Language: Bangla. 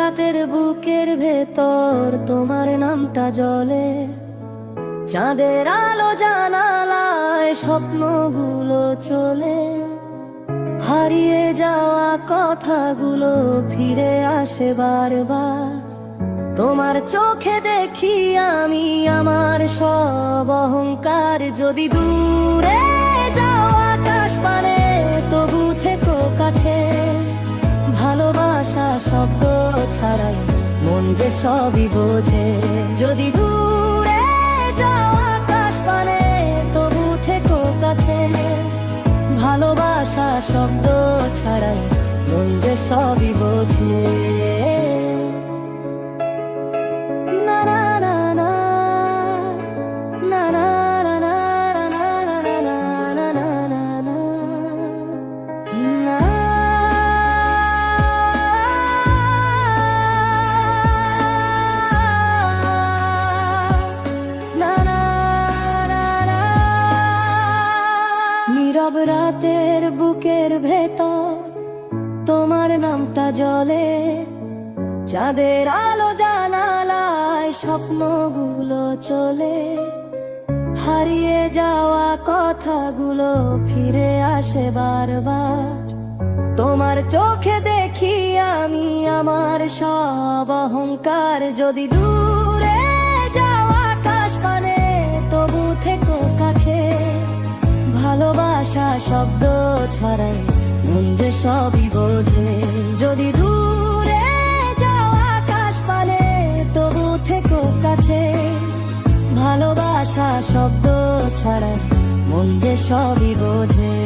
রাতের বুকের ভেতর তোমার নামটা জ্বলে, চাঁদের আলো জানালায় স্বপ্নগুলো চলে, হারিয়ে যাওয়া কথাগুলো ফিরে আসে বারবার। তোমার চোখে দেখি আমি আমার সব অহংকার। যদি দূরে যাওয়া আকাশ পারে তবু থেকো কাছে, ভালোবাসা শব্দ ছাড়াই মন যে সবই বোঝে। যদি দূরে যাওয়া আকাশ পারে তবু থেকো কাছে, ভালোবাসা শব্দ ছাড়াই মন যে সবই বোঝে। নীরব রাতের বুকের ভেতর তোমার নামটা জ্বলে, চাঁদের আলো জানালায় স্বপ্নগুলো চলে, হারিয়ে যাওয়া কথাগুলো ফিরে আসে বারবার। তোমার চোখে দেখি আমি আমার সব অহংকার। যদি দূরে যাওয়া আকাশ পানে তবু থেকো কাছে, ভালোবাসা শব্দ ছাড়াই মন যে সবই বোঝে। যদি দূরে যাওয়া আকাশ পানে তবু থেকো কাছে, ভালোবাসা শব্দ ছাড়াই মন যে সবই বোঝে।